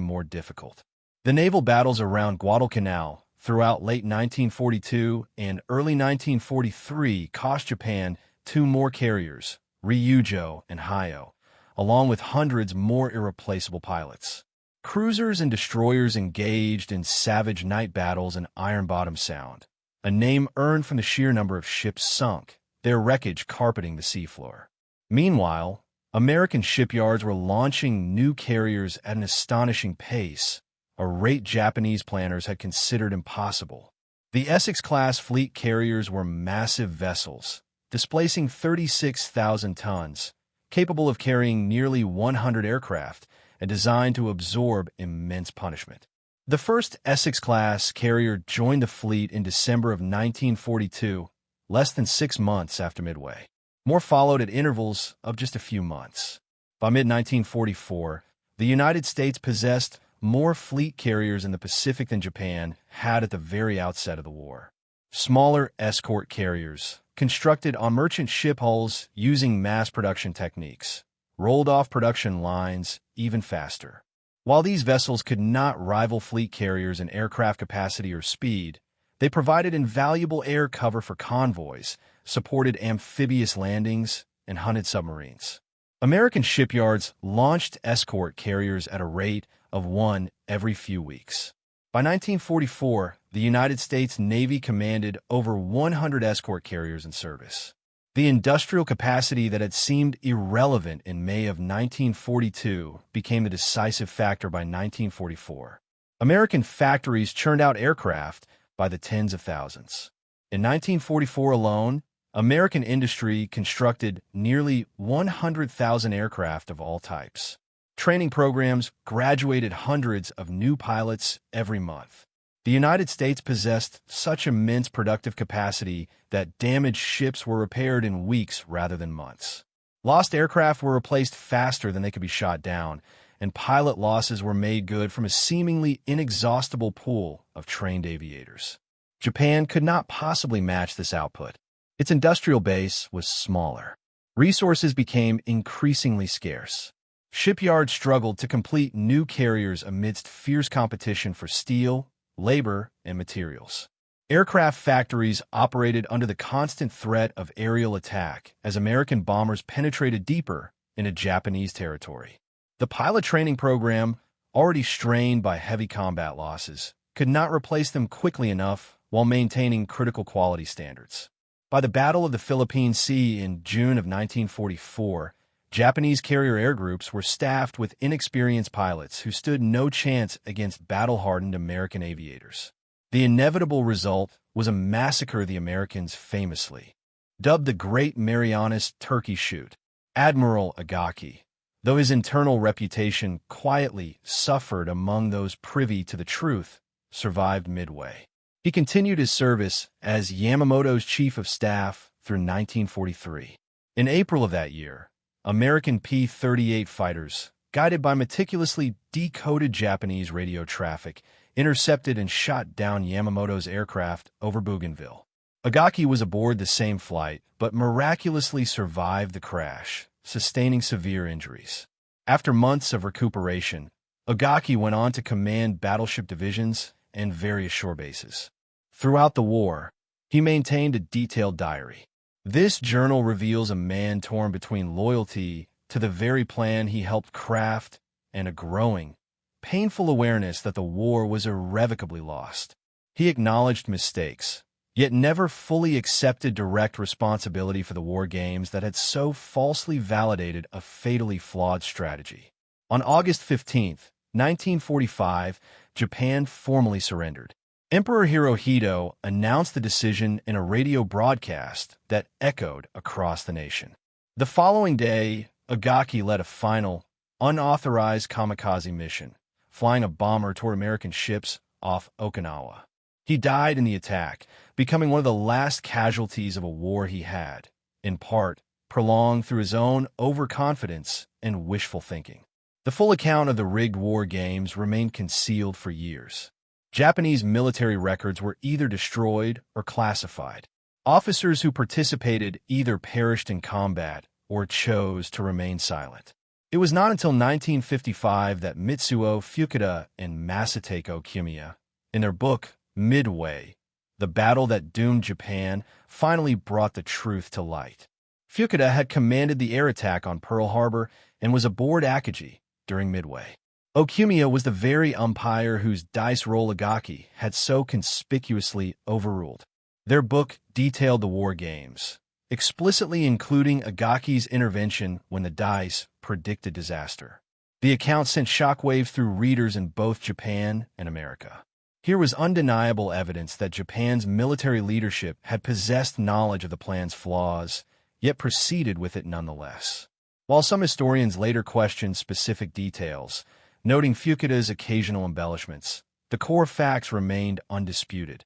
more difficult. The naval battles around Guadalcanal throughout late 1942 and early 1943 cost Japan 2 more carriers, Ryujo and Hayo, along with hundreds more irreplaceable pilots. Cruisers and destroyers engaged in savage night battles in Iron Bottom Sound, a name earned from the sheer number of ships sunk, their wreckage carpeting the seafloor. Meanwhile, American shipyards were launching new carriers at an astonishing pace, a rate Japanese planners had considered impossible. The Essex-class fleet carriers were massive vessels, displacing 36,000 tons, capable of carrying nearly 100 aircraft, and designed to absorb immense punishment. The first Essex-class carrier joined the fleet in December of 1942, less than 6 months after Midway. More followed at intervals of just a few months. By mid-1944, the United States possessed more fleet carriers in the Pacific than Japan had at the very outset of the war. smaller escort carriers, constructed on merchant ship hulls using mass production techniques, rolled off production lines even faster. While these vessels could not rival fleet carriers in aircraft capacity or speed, they provided invaluable air cover for convoys, supported amphibious landings, and hunted submarines. American shipyards launched escort carriers at a rate of one every few weeks. By 1944, the United States Navy commanded over 100 escort carriers in service. The industrial capacity that had seemed irrelevant in May of 1942 became the decisive factor by 1944. American factories churned out aircraft by the tens of thousands. In 1944 alone, American industry constructed nearly 100,000 aircraft of all types. Training programs graduated hundreds of new pilots every month. The United States possessed such immense productive capacity that damaged ships were repaired in weeks rather than months. Lost aircraft were replaced faster than they could be shot down, and pilot losses were made good from a seemingly inexhaustible pool of trained aviators. Japan could not possibly match this output. Its industrial base was smaller. Resources became increasingly scarce. Shipyards struggled to complete new carriers amidst fierce competition for steel, labor, and materials. Aircraft factories operated under the constant threat of aerial attack as American bombers penetrated deeper into Japanese territory. The pilot training program, already strained by heavy combat losses, could not replace them quickly enough while maintaining critical quality standards. By the Battle of the Philippine Sea in June of 1944, Japanese carrier air groups were staffed with inexperienced pilots who stood no chance against battle-hardened American aviators. The inevitable result was a massacre the Americans famously dubbed the Great Marianas Turkey Shoot. Admiral Agaki, though his internal reputation quietly suffered among those privy to the truth, survived Midway. He continued his service as Yamamoto's chief of staff through 1943. In April of that year, American P-38 fighters, guided by meticulously decoded Japanese radio traffic, intercepted and shot down Yamamoto's aircraft over Bougainville. Agaki was aboard the same flight, but miraculously survived the crash, sustaining severe injuries. After months of recuperation, Agaki went on to command battleship divisions and various shore bases. Throughout the war, he maintained a detailed diary. This journal reveals a man torn between loyalty to the very plan he helped craft and a growing, painful awareness that the war was irrevocably lost. He acknowledged mistakes, yet never fully accepted direct responsibility for the war games that had so falsely validated a fatally flawed strategy. On August 15, 1945, Japan formally surrendered. Emperor Hirohito announced the decision in a radio broadcast that echoed across the nation. The following day, Agaki led a final, unauthorized kamikaze mission, flying a bomber toward American ships off Okinawa. He died in the attack, becoming one of the last casualties of a war he had, in part, prolonged through his own overconfidence and wishful thinking. The full account of the rigged war games remained concealed for years. Japanese military records were either destroyed or classified. Officers who participated either perished in combat or chose to remain silent. It was not until 1955 that Mitsuo Fukuda and Masateko Kimiya, in their book Midway, The Battle That Doomed Japan, finally brought the truth to light. Fukuda had commanded the air attack on Pearl Harbor and was aboard Akagi during Midway. Okimiya was the very umpire whose dice roll Agaki had so conspicuously overruled. Their book detailed the war games, explicitly including Agaki's intervention when the dice predicted disaster. The account sent shockwaves through readers in both Japan and America. Here was undeniable evidence that Japan's military leadership had possessed knowledge of the plan's flaws, yet proceeded with it nonetheless. While some historians later questioned specific details, noting Fukuda's occasional embellishments, the core facts remained undisputed.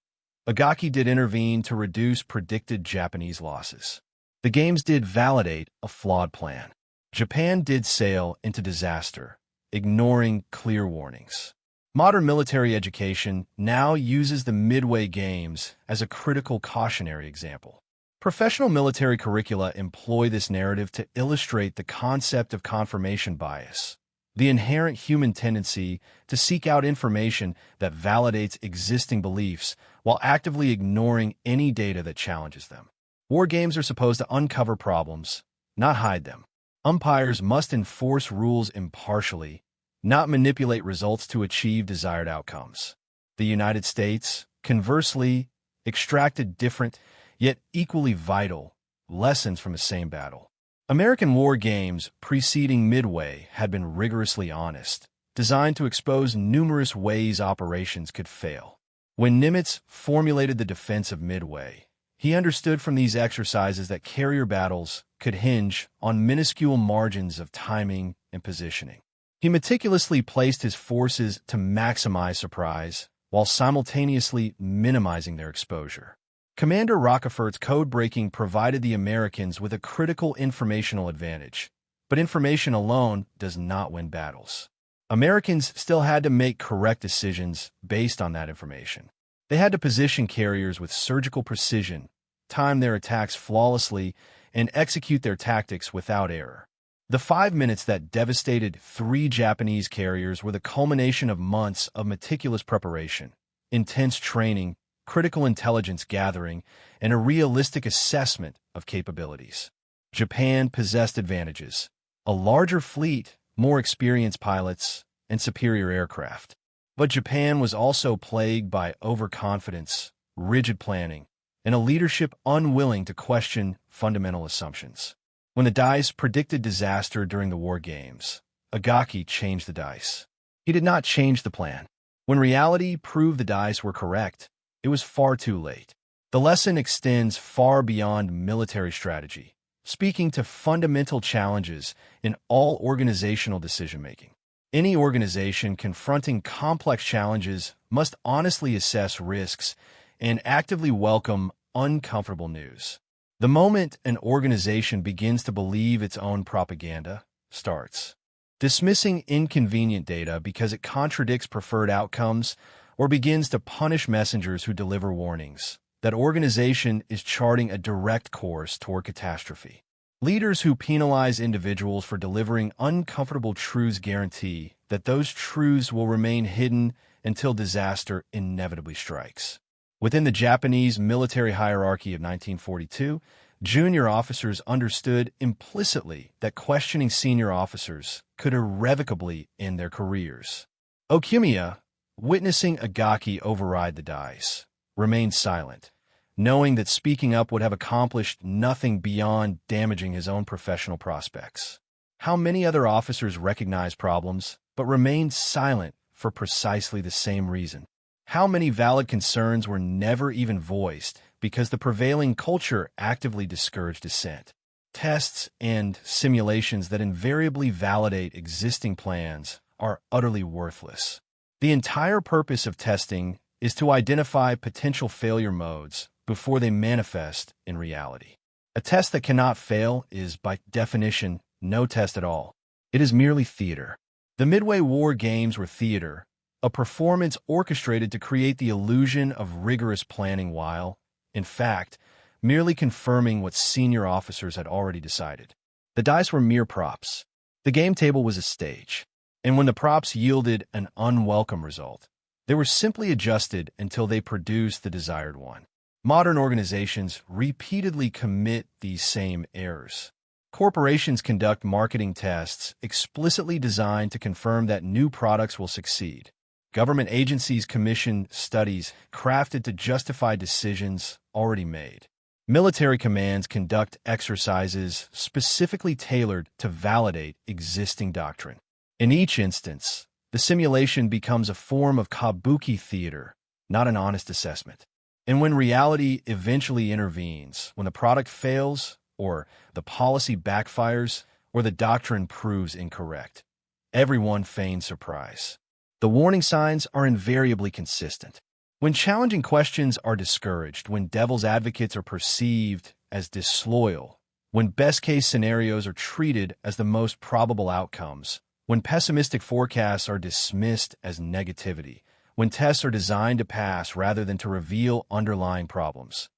Agaki did intervene to reduce predicted Japanese losses. The games did validate a flawed plan. Japan did sail into disaster, ignoring clear warnings. Modern military education now uses the Midway Games as a critical cautionary example. Professional military curricula employ this narrative to illustrate the concept of confirmation bias, the inherent human tendency to seek out information that validates existing beliefs while actively ignoring any data that challenges them. War games are supposed to uncover problems, not hide them. Umpires must enforce rules impartially, not manipulate results to achieve desired outcomes. The United States, conversely, extracted different, yet equally vital, lessons from the same battle. American war games preceding Midway had been rigorously honest, designed to expose numerous ways operations could fail. When Nimitz formulated the defense of Midway, he understood from these exercises that carrier battles could hinge on minuscule margins of timing and positioning. He meticulously placed his forces to maximize surprise while simultaneously minimizing their exposure. Commander Rockefeller's code-breaking provided the Americans with a critical informational advantage, but information alone does not win battles. Americans still had to make correct decisions based on that information. They had to position carriers with surgical precision, time their attacks flawlessly, and execute their tactics without error. The 5 minutes that devastated 3 Japanese carriers were the culmination of months of meticulous preparation, intense training, critical intelligence gathering, and a realistic assessment of capabilities. Japan possessed advantages: a larger fleet, more experienced pilots, and superior aircraft. But Japan was also plagued by overconfidence, rigid planning, and a leadership unwilling to question fundamental assumptions. When the dice predicted disaster during the war games, Agaki changed the dice. He did not change the plan. When reality proved the dice were correct, it was far too late. The lesson extends far beyond military strategy, speaking to fundamental challenges in all organizational decision-making. Any organization confronting complex challenges must honestly assess risks and actively welcome uncomfortable news. The moment an organization begins to believe its own propaganda starts dismissing inconvenient data because it contradicts preferred outcomes or begins to punish messengers who deliver warnings, that organization is charting a direct course toward catastrophe. Leaders who penalize individuals for delivering uncomfortable truths guarantee that those truths will remain hidden until disaster inevitably strikes. Within the Japanese military hierarchy of 1942, junior officers understood implicitly that questioning senior officers could irrevocably end their careers. Okumiya, witnessing Agaki override the dice, remained silent, knowing that speaking up would have accomplished nothing beyond damaging his own professional prospects. How many other officers recognized problems but remained silent for precisely the same reason? How many valid concerns were never even voiced because the prevailing culture actively discouraged dissent? Tests and simulations that invariably validate existing plans are utterly worthless. The entire purpose of testing is to identify potential failure modes before they manifest in reality. A test that cannot fail is, by definition, no test at all. It is merely theater. The Midway War Games were theater, a performance orchestrated to create the illusion of rigorous planning while, in fact, merely confirming what senior officers had already decided. The dice were mere props. The game table was a stage. And when the props yielded an unwelcome result, they were simply adjusted until they produced the desired one. Modern organizations repeatedly commit these same errors. Corporations conduct marketing tests explicitly designed to confirm that new products will succeed. Government agencies commission studies crafted to justify decisions already made. Military commands conduct exercises specifically tailored to validate existing doctrine. In each instance, the simulation becomes a form of kabuki theater, not an honest assessment. And when reality eventually intervenes, when the product fails, or the policy backfires, or the doctrine proves incorrect, everyone feigns surprise. The warning signs are invariably consistent. When challenging questions are discouraged, when devil's advocates are perceived as disloyal, when best-case scenarios are treated as the most probable outcomes, when pessimistic forecasts are dismissed as negativity, when tests are designed to pass rather than to reveal underlying problems.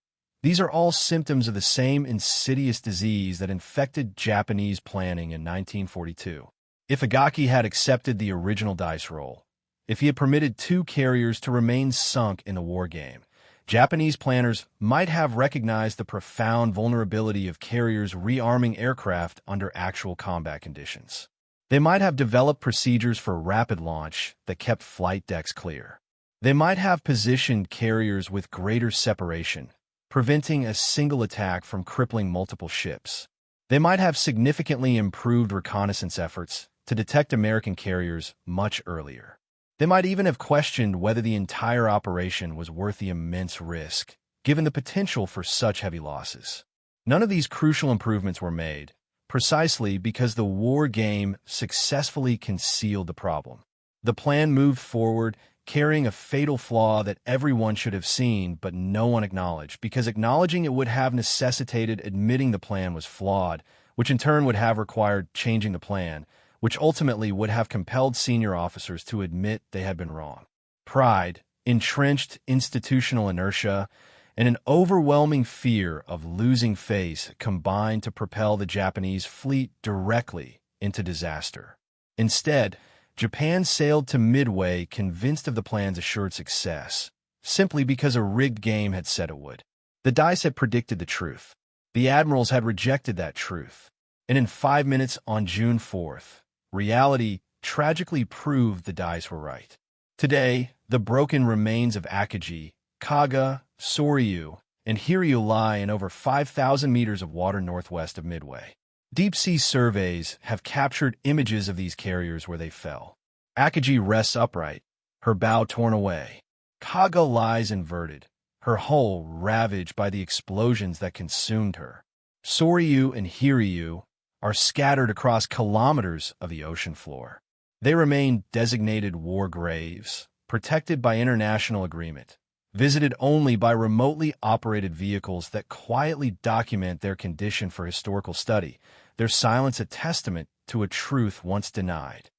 These are all symptoms of the same insidious disease that infected Japanese planning in 1942. If Igaki had accepted the original dice roll, if he had permitted two carriers to remain sunk in the war game, Japanese planners might have recognized the profound vulnerability of carriers rearming aircraft under actual combat conditions. They might have developed procedures for rapid launch that kept flight decks clear. They might have positioned carriers with greater separation, preventing a single attack from crippling multiple ships. They might have significantly improved reconnaissance efforts to detect American carriers much earlier. They might even have questioned whether the entire operation was worth the immense risk, given the potential for such heavy losses. None of these crucial improvements were made, precisely because the war game successfully concealed the problem. The plan moved forward, carrying a fatal flaw that everyone should have seen but no one acknowledged, because acknowledging it would have necessitated admitting the plan was flawed, which in turn would have required changing the plan, which ultimately would have compelled senior officers to admit they had been wrong. Pride, entrenched institutional inertia, and an overwhelming fear of losing face combined to propel the Japanese fleet directly into disaster. Instead, Japan sailed to Midway convinced of the plan's assured success, simply because a rigged game had said it would. The dice had predicted the truth. The admirals had rejected that truth. And in 5 minutes on June 4th, reality tragically proved the dice were right. Today, the broken remains of Akagi, Kaga, Soryu, and Hiryu lie in over 5,000 meters of water northwest of Midway. Deep-sea surveys have captured images of these carriers where they fell. Akagi rests upright, her bow torn away. Kaga lies inverted, her hull ravaged by the explosions that consumed her. Soryu and Hiryu are scattered across kilometers of the ocean floor. They remain designated war graves, protected by international agreement, visited only by remotely operated vehicles that quietly document their condition for historical study, their silence a testament to a truth once denied.